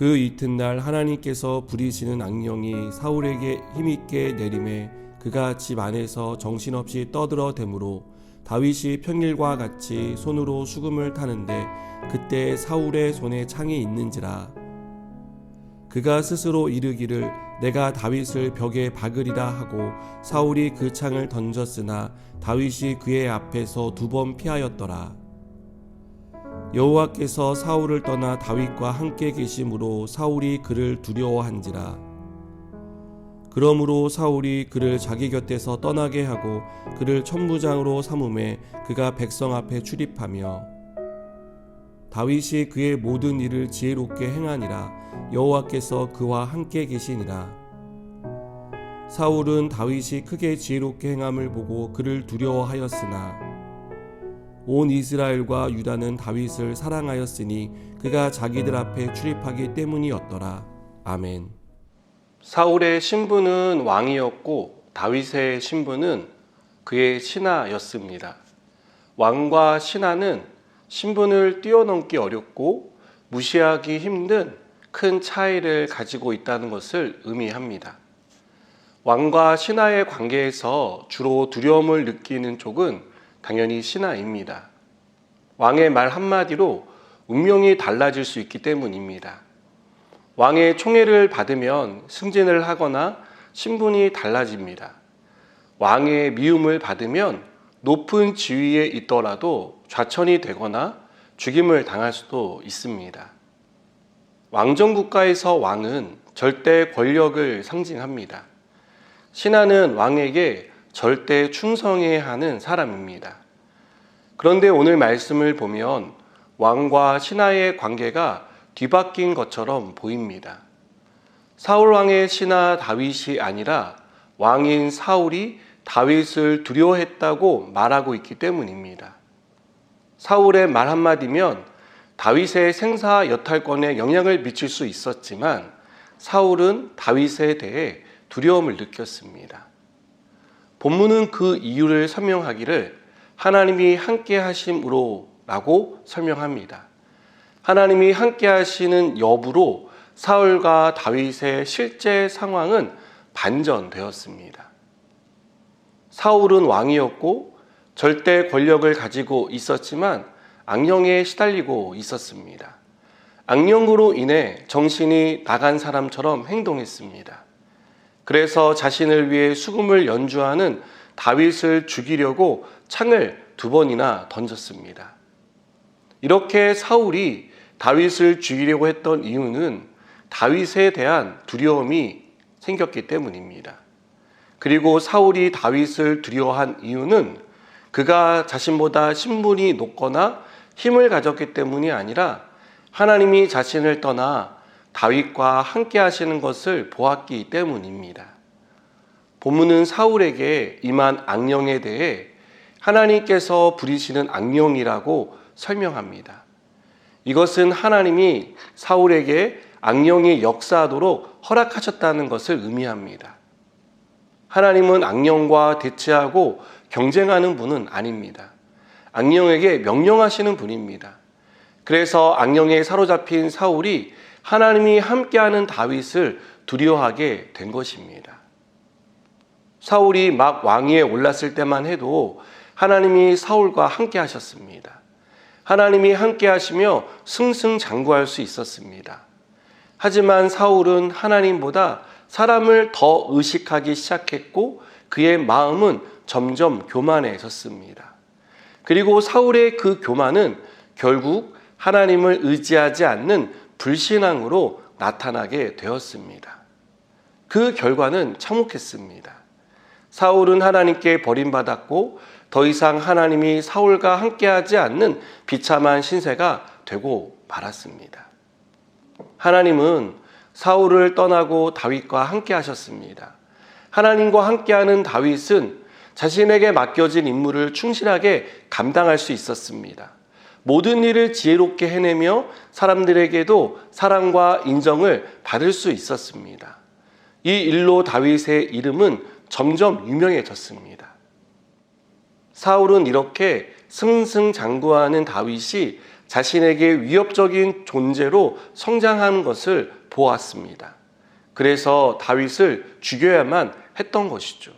그 이튿날 하나님께서 부리시는 악령이 사울에게 힘있게 내림에 그가 집 안에서 정신없이 떠들어대므로 다윗이 평일과 같이 손으로 수금을 타는데 그때 사울의 손에 창이 있는지라. 그가 스스로 이르기를 내가 다윗을 벽에 박으리라 하고 사울이 그 창을 던졌으나 다윗이 그의 앞에서 2번 피하였더라. 여호와께서 사울을 떠나 다윗과 함께 계심으로 사울이 그를 두려워한지라. 그러므로 사울이 그를 자기 곁에서 떠나게 하고 그를 천부장으로 삼음에 그가 백성 앞에 출입하며 다윗이 그의 모든 일을 지혜롭게 행하니라. 여호와께서 그와 함께 계시니라. 사울은 다윗이 크게 지혜롭게 행함을 보고 그를 두려워하였으나 온 이스라엘과 유다는 다윗을 사랑하였으니 그가 자기들 앞에 출입하기 때문이었더라. 아멘. 사울의 신분은 왕이었고 다윗의 신분은 그의 신하였습니다. 왕과 신하는 신분을 뛰어넘기 어렵고 무시하기 힘든 큰 차이를 가지고 있다는 것을 의미합니다. 왕과 신하의 관계에서 주로 두려움을 느끼는 쪽은 당연히 신하입니다. 왕의 말 한마디로 운명이 달라질 수 있기 때문입니다. 왕의 총애를 받으면 승진을 하거나 신분이 달라집니다. 왕의 미움을 받으면 높은 지위에 있더라도 좌천이 되거나 죽임을 당할 수도 있습니다. 왕정국가에서 왕은 절대 권력을 상징합니다. 신하는 왕에게 절대 충성해야 하는 사람입니다. 그런데 오늘 말씀을 보면 왕과 신하의 관계가 뒤바뀐 것처럼 보입니다. 사울 왕의 신하 다윗이 아니라 왕인 사울이 다윗을 두려워했다고 말하고 있기 때문입니다. 사울의 말 한마디면 다윗의 생사 여탈권에 영향을 미칠 수 있었지만 사울은 다윗에 대해 두려움을 느꼈습니다. 본문은 그 이유를 설명하기를 하나님이 함께 하심으로 라고 설명합니다. 하나님이 함께 하시는 여부로 사울과 다윗의 실제 상황은 반전되었습니다. 사울은 왕이었고 절대 권력을 가지고 있었지만 악령에 시달리고 있었습니다. 악령으로 인해 정신이 나간 사람처럼 행동했습니다. 그래서 자신을 위해 수금을 연주하는 다윗을 죽이려고 창을 2번이나 던졌습니다. 이렇게 사울이 다윗을 죽이려고 했던 이유는 다윗에 대한 두려움이 생겼기 때문입니다. 그리고 사울이 다윗을 두려워한 이유는 그가 자신보다 신분이 높거나 힘을 가졌기 때문이 아니라 하나님이 자신을 떠나 다윗과 함께 하시는 것을 보았기 때문입니다. 본문은 사울에게 임한 악령에 대해 하나님께서 부리시는 악령이라고 설명합니다. 이것은 하나님이 사울에게 악령이 역사하도록 허락하셨다는 것을 의미합니다. 하나님은 악령과 대치하고 경쟁하는 분은 아닙니다. 악령에게 명령하시는 분입니다. 그래서 악령에 사로잡힌 사울이 하나님이 함께하는 다윗을 두려워하게 된 것입니다. 사울이 막 왕위에 올랐을 때만 해도 하나님이 사울과 함께 하셨습니다. 하나님이 함께 하시며 승승장구할 수 있었습니다. 하지만 사울은 하나님보다 사람을 더 의식하기 시작했고 그의 마음은 점점 교만해졌습니다. 그리고 사울의 그 교만은 결국 하나님을 의지하지 않는 불신앙으로 나타나게 되었습니다. 그 결과는 참혹했습니다. 사울은 하나님께 버림받았고 더 이상 하나님이 사울과 함께하지 않는 비참한 신세가 되고 말았습니다. 하나님은 사울을 떠나고 다윗과 함께 하셨습니다. 하나님과 함께하는 다윗은 자신에게 맡겨진 임무를 충실하게 감당할 수 있었습니다. 모든 일을 지혜롭게 해내며 사람들에게도 사랑과 인정을 받을 수 있었습니다. 이 일로 다윗의 이름은 점점 유명해졌습니다. 사울은 이렇게 승승장구하는 다윗이 자신에게 위협적인 존재로 성장하는 것을 보았습니다. 그래서 다윗을 죽여야만 했던 것이죠.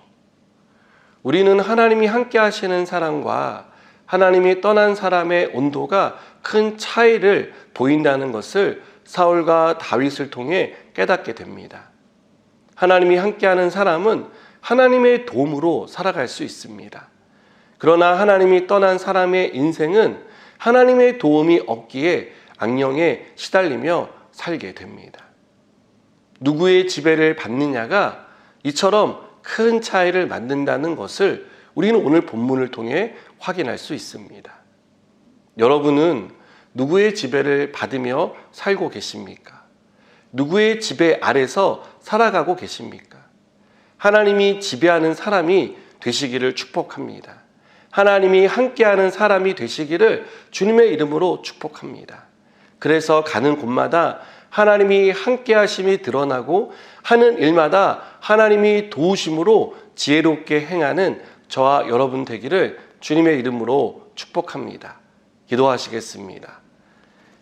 우리는 하나님이 함께 하시는 사람과 하나님이 떠난 사람의 온도가 큰 차이를 보인다는 것을 사울과 다윗을 통해 깨닫게 됩니다. 하나님이 함께하는 사람은 하나님의 도움으로 살아갈 수 있습니다. 그러나 하나님이 떠난 사람의 인생은 하나님의 도움이 없기에 악령에 시달리며 살게 됩니다. 누구의 지배를 받느냐가 이처럼 큰 차이를 만든다는 것을 우리는 오늘 본문을 통해 확인할 수 있습니다. 여러분은 누구의 지배를 받으며 살고 계십니까? 누구의 지배 아래서 살아가고 계십니까? 하나님이 지배하는 사람이 되시기를 축복합니다. 하나님이 함께하는 사람이 되시기를 주님의 이름으로 축복합니다. 그래서 가는 곳마다 하나님이 함께하심이 드러나고 하는 일마다 하나님이 도우심으로 지혜롭게 행하는 저와 여러분 되기를 주님의 이름으로 축복합니다. 기도하시겠습니다.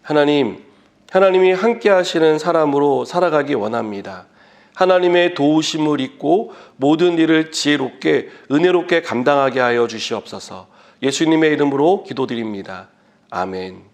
하나님이 함께하시는 사람으로 살아가기 원합니다. 하나님의 도우심을 잊고 모든 일을 지혜롭게 은혜롭게 감당하게 하여 주시옵소서. 예수님의 이름으로 기도드립니다. 아멘.